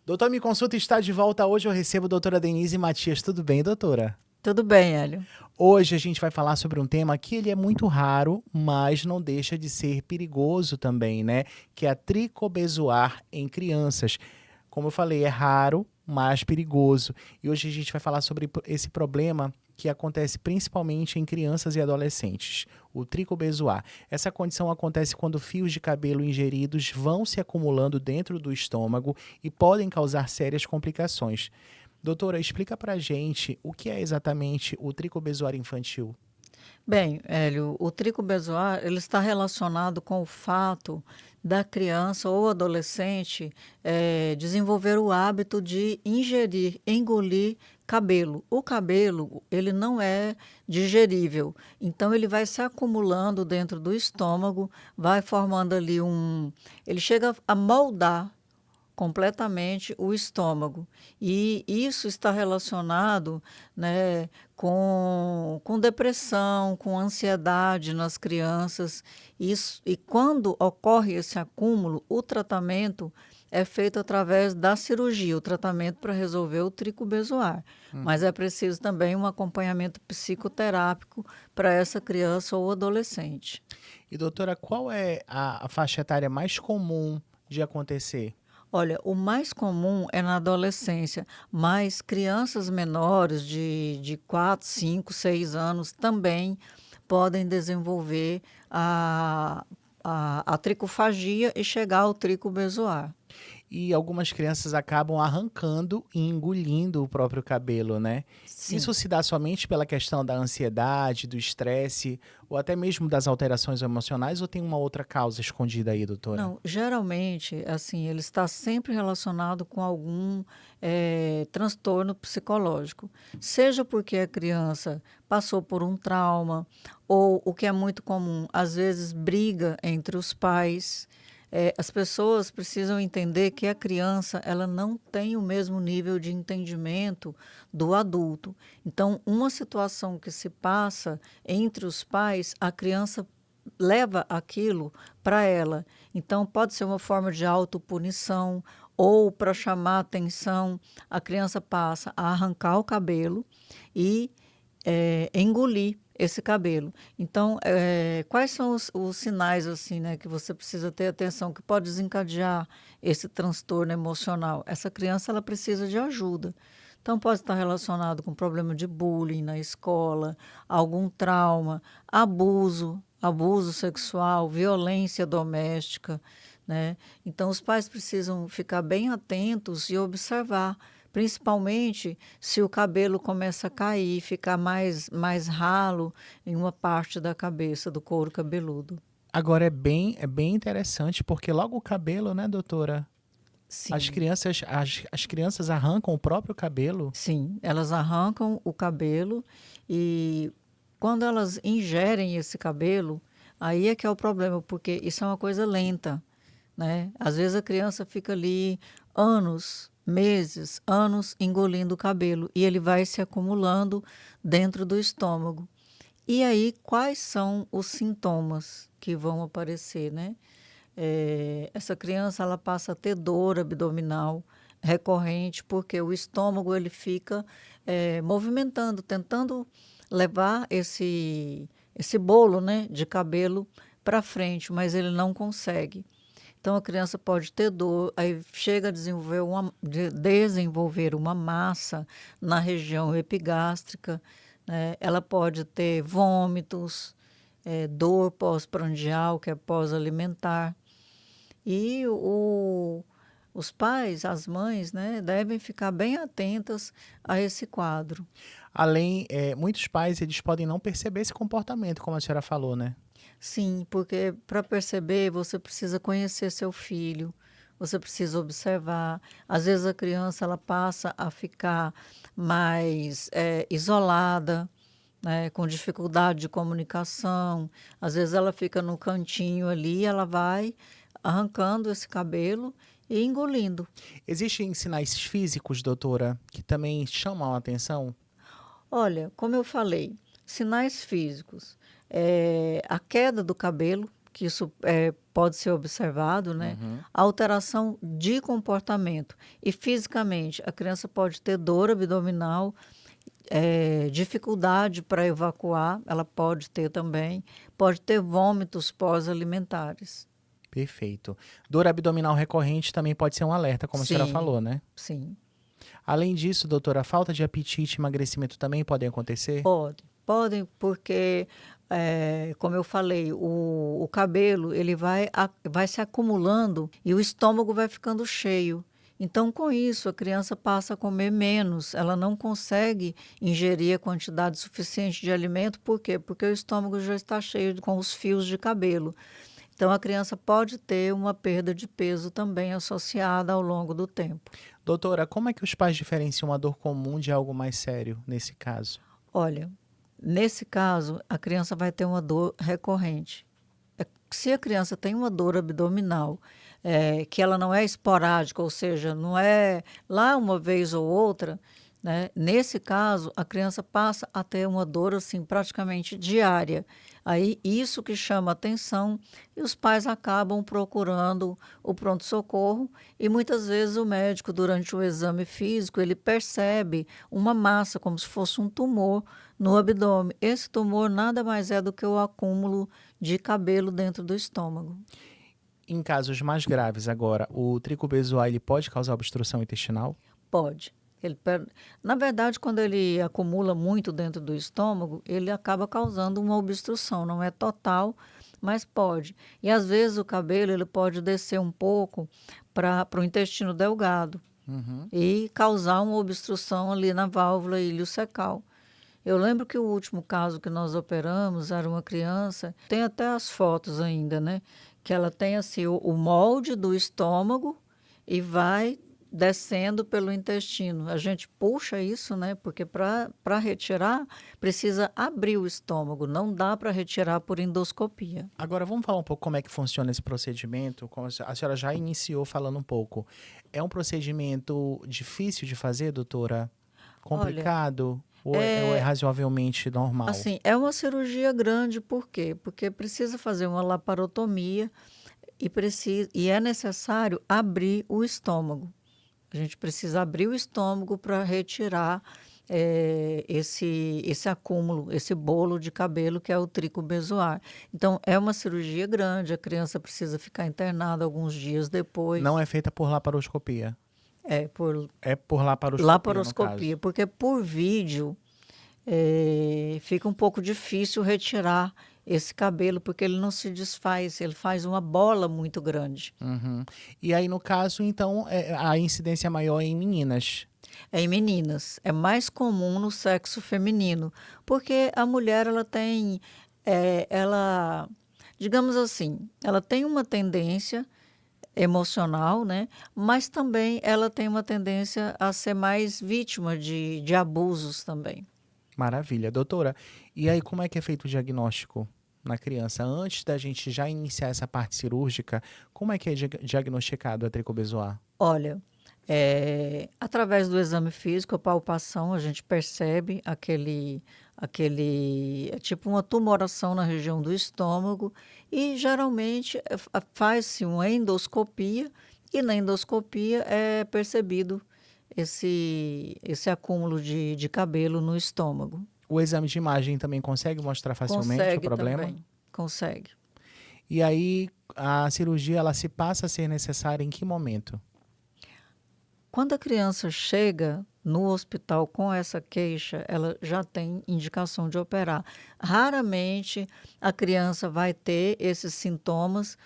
Doutor Me Consulta está de volta. Hoje eu recebo a doutora Denise Matias. Tudo bem, doutora? Tudo bem, Hélio. Hoje a gente vai falar sobre um tema que ele é muito raro, mas não deixa de ser perigoso também, né? Que é a tricobezoar em crianças. Como eu falei, é raro, mas perigoso. E hoje a gente vai falar sobre esse problema que acontece principalmente em crianças e adolescentes, o tricobezoar. Essa condição acontece quando fios de cabelo ingeridos vão se acumulando dentro do estômago e podem causar sérias complicações. Doutora, explica pra gente o que é exatamente o tricobezoar infantil. Bem, Hélio, o tricobezoar ele está relacionado com o fato da criança ou adolescente desenvolver o hábito de ingerir, engolir cabelo. O cabelo ele não é digerível, então ele vai se acumulando dentro do estômago, vai formando ali ele chega a moldar completamente o estômago. E isso está relacionado, né, com depressão, com ansiedade nas crianças. Isso, e quando ocorre esse acúmulo, o tratamento é feito através da cirurgia, o tratamento para resolver o tricobezoar. Mas é preciso também um acompanhamento psicoterápico para essa criança ou adolescente. E doutora, qual é a faixa etária mais comum de acontecer? Olha, o mais comum é na adolescência, mas crianças menores de 4, 5, 6 anos também podem desenvolver a tricofagia e chegar ao tricobezoar. E algumas crianças acabam arrancando e engolindo o próprio cabelo, né? Isso Sim. se dá somente pela questão da ansiedade, do estresse, ou até mesmo das alterações emocionais, ou tem uma outra causa escondida aí, doutora? Não, geralmente, assim, ele está sempre relacionado com algum transtorno psicológico. Seja porque a criança passou por um trauma, ou o que é muito comum, às vezes briga entre os pais. As pessoas precisam entender que a criança ela não tem o mesmo nível de entendimento do adulto. Então, uma situação que se passa entre os pais, a criança leva aquilo para ela. Então, pode ser uma forma de autopunição ou para chamar atenção, a criança passa a arrancar o cabelo e engolir esse cabelo. Então, quais são os sinais assim, né, que você precisa ter atenção, que pode desencadear esse transtorno emocional? Essa criança ela precisa de ajuda. Então, pode estar relacionado com problema de bullying na escola, algum trauma, abuso sexual, violência doméstica, né? Então, os pais precisam ficar bem atentos e observar, principalmente se o cabelo começa a cair, ficar mais ralo em uma parte da cabeça, do couro cabeludo. Agora é bem interessante, porque logo o cabelo, né, doutora? Sim. As crianças arrancam o próprio cabelo. Sim, elas arrancam o cabelo e quando elas ingerem esse cabelo, aí é que é o problema, porque isso é uma coisa lenta, né? Às vezes a criança fica ali anos, meses, anos engolindo o cabelo e ele vai se acumulando dentro do estômago. E aí, quais são os sintomas que vão aparecer, né? Essa criança ela passa a ter dor abdominal recorrente porque o estômago ele fica movimentando, tentando levar esse bolo, né, de cabelo para frente, mas ele não consegue. Então a criança pode ter dor, aí chega a desenvolver uma massa na região epigástrica, né? Ela pode ter vômitos, dor pós-prandial, que é pós-alimentar. E os pais, as mães, né, devem ficar bem atentas a esse quadro. Além, muitos pais eles podem não perceber esse comportamento, como a senhora falou, né? Sim, porque para perceber você precisa conhecer seu filho, você precisa observar. Às vezes a criança ela passa a ficar mais isolada, né, com dificuldade de comunicação. Às vezes ela fica no cantinho ali, ela vai arrancando esse cabelo e engolindo. Existem sinais físicos, doutora, que também chamam a atenção? Olha, como eu falei, sinais físicos, a queda do cabelo, que isso pode ser observado, né? Uhum. Alteração de comportamento. E fisicamente, a criança pode ter dor abdominal, dificuldade para evacuar, ela pode ter também, pode ter vômitos pós-alimentares. Perfeito. Dor abdominal recorrente também pode ser um alerta, como a senhora Sim, falou, né? sim. Além disso, doutora, falta de apetite e emagrecimento também podem acontecer? Podem, porque, como eu falei, o cabelo ele vai se acumulando e o estômago vai ficando cheio. Então, com isso, a criança passa a comer menos, ela não consegue ingerir a quantidade suficiente de alimento. Por quê? Porque o estômago já está cheio com os fios de cabelo. Então, a criança pode ter uma perda de peso também associada ao longo do tempo. Doutora, como é que os pais diferenciam uma dor comum de algo mais sério nesse caso? Olha, nesse caso, a criança vai ter uma dor recorrente. Se a criança tem uma dor abdominal, que ela não é esporádica, ou seja, não é lá uma vez ou outra, né? Nesse caso, a criança passa a ter uma dor assim praticamente diária. Aí isso que chama atenção e os pais acabam procurando o pronto-socorro e muitas vezes o médico, durante o exame físico, ele percebe uma massa como se fosse um tumor no abdômen. Esse tumor nada mais é do que o acúmulo de cabelo dentro do estômago. Em casos mais graves agora, o tricobezoar ele pode causar obstrução intestinal? Pode. Na verdade, quando ele acumula muito dentro do estômago, ele acaba causando uma obstrução. Não é total, mas pode. E às vezes o cabelo ele pode descer um pouco para o intestino delgado Uhum. e causar uma obstrução ali na válvula iliocecal. Eu lembro que o último caso que nós operamos era uma criança, tem até as fotos ainda, né? Que ela tem assim o molde do estômago e vai descendo pelo intestino. A gente puxa isso, né? Porque para retirar precisa abrir o estômago, não dá para retirar por endoscopia. Agora vamos falar um pouco como é que funciona esse procedimento. Como a senhora já iniciou falando um pouco. É um procedimento difícil de fazer, doutora? Olha, Complicado? Ou é é razoavelmente normal? assim, é uma cirurgia grande, por quê? Porque precisa fazer uma laparotomia e é necessário abrir o estômago. A gente precisa abrir o estômago para retirar esse acúmulo, esse bolo de cabelo que é o tricobezoar. Então, é uma cirurgia grande, a criança precisa ficar internada alguns dias Não depois. é feita por laparoscopia. Por É por laparoscopia, no caso. laparoscopia, porque por vídeo fica um pouco difícil retirar esse cabelo, porque ele não se desfaz, ele faz uma bola muito grande. Uhum. E aí, no caso, então, a incidência maior é em meninas. É em meninas. É mais comum no sexo feminino, porque a mulher ela tem, digamos assim, ela tem uma tendência emocional, né? Mas também ela tem uma tendência a ser mais vítima de abusos também. Maravilha. Doutora, e aí como é que é feito o diagnóstico na criança? Antes da gente já iniciar essa parte cirúrgica, como é que é diagnosticado a tricobezoar? Olha, através do exame físico, a palpação, a gente percebe é tipo uma tumoração na região do estômago e geralmente faz-se uma endoscopia e na endoscopia é percebido esse acúmulo de cabelo no estômago. O exame de imagem também consegue mostrar facilmente o Consegue problema? também, consegue. E aí a cirurgia ela se passa a ser necessária em que momento? Quando a criança chega no hospital com essa queixa, ela já tem indicação de operar. Raramente a criança vai ter esses sintomas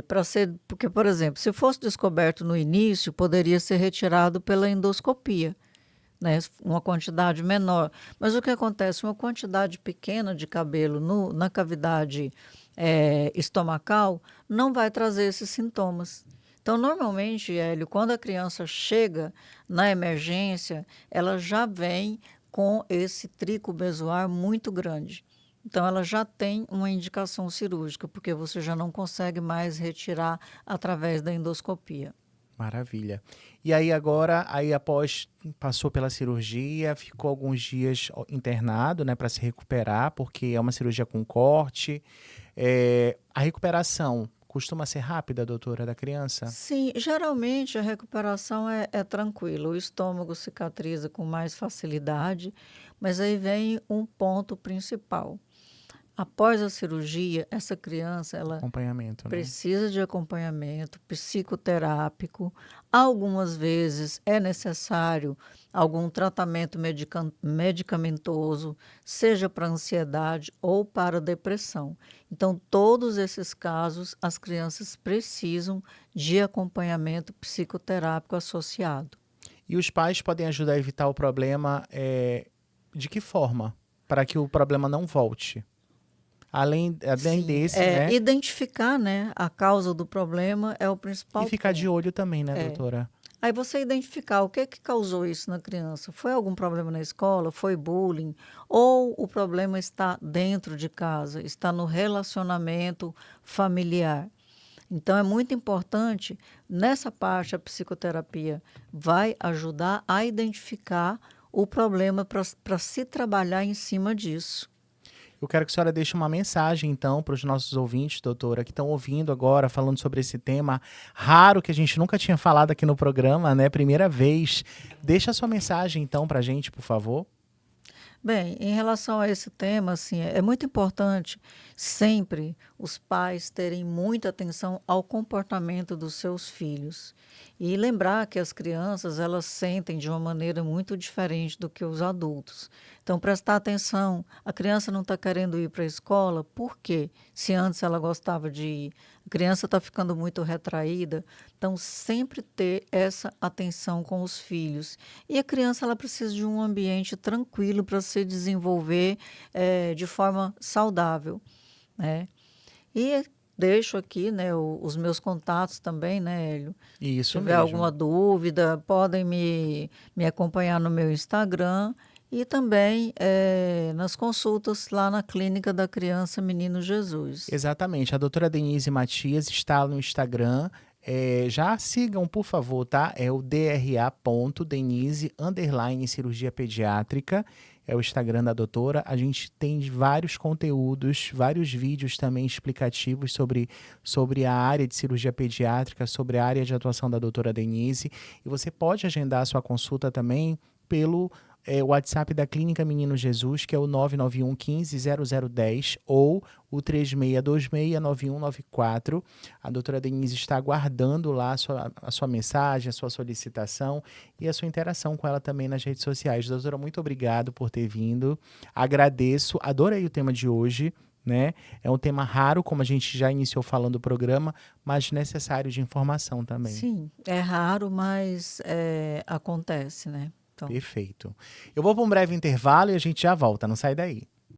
para ser. Porque, por exemplo, se fosse descoberto no início, poderia ser retirado pela endoscopia, né? Uma quantidade menor. Mas o que acontece? Uma quantidade pequena de cabelo na cavidade estomacal não vai trazer esses sintomas. Então, normalmente, Hélio, quando a criança chega na emergência, ela já vem com esse tricobezoar muito grande. Então, ela já tem uma indicação cirúrgica, porque você já não consegue mais retirar através da endoscopia. Maravilha. E aí agora, aí após passou pela cirurgia, ficou alguns dias internado, né, para se recuperar, porque é uma cirurgia com corte. A recuperação costuma ser rápida, doutora, da criança? Sim, geralmente a recuperação é tranquila, o estômago cicatriza com mais facilidade, mas aí vem um ponto principal. Após a cirurgia, essa criança, ela Acompanhamento, né? precisa de acompanhamento psicoterápico. Algumas vezes é necessário algum tratamento medicamentoso, seja para ansiedade ou para depressão. Então, todos esses casos, as crianças precisam de acompanhamento psicoterápico associado. E os pais podem ajudar a evitar o problema, de que forma? Para que o problema não volte. Além Sim, desse, né? identificar, né, a causa do problema é o E principal ficar de ponto. olho também, né, É. doutora? Aí você identificar o que é que causou isso na criança. Foi algum problema na escola? Foi bullying? Ou o problema está dentro de casa, está no relacionamento familiar? Então é muito importante, nessa parte, a psicoterapia vai ajudar a identificar o problema para se trabalhar em cima disso. Eu quero que a senhora deixe uma mensagem, então, para os nossos ouvintes, doutora, que estão ouvindo agora, falando sobre esse tema raro que a gente nunca tinha falado aqui no programa, né? Primeira vez. Deixa a sua mensagem, então, para a gente, por favor. Bem, em relação a esse tema, assim, é muito importante sempre os pais terem muita atenção ao comportamento dos seus filhos e lembrar que as crianças elas sentem de uma maneira muito diferente do que os adultos. Então, prestar atenção. A criança não está querendo ir para a escola, por quê? Se antes ela gostava de ir. A criança está ficando muito retraída, então sempre ter essa atenção com os filhos. E a criança ela precisa de um ambiente tranquilo para se desenvolver de forma saudável, né? E deixo aqui, né, os meus contatos também, né, Hélio? Se Isso tiver alguma mesmo. dúvida, podem me acompanhar no meu Instagram e também nas consultas lá na Clínica da Criança Menino Jesus. Exatamente. A doutora Denise Matias está no Instagram. Já sigam, por favor, tá? É o DRA.Denise cirurgia pediátrica. É o Instagram da doutora. A gente tem vários conteúdos, vários vídeos também explicativos sobre a área de cirurgia pediátrica, sobre a área de atuação da doutora Denise. E você pode agendar a sua consulta também pelo o WhatsApp da Clínica Menino Jesus, que é o 991 15 0010 ou o 36269194. A doutora Denise está aguardando lá a sua mensagem, a sua solicitação e a sua interação com ela também nas redes sociais. Doutora, muito obrigado por ter vindo. Agradeço, adorei o tema de hoje. Né? É um tema raro, como a gente já iniciou falando do programa, mas necessário de informação também. Sim, é raro, mas acontece, né? Então, Perfeito. Eu vou para um breve intervalo e a gente já volta, não sai daí.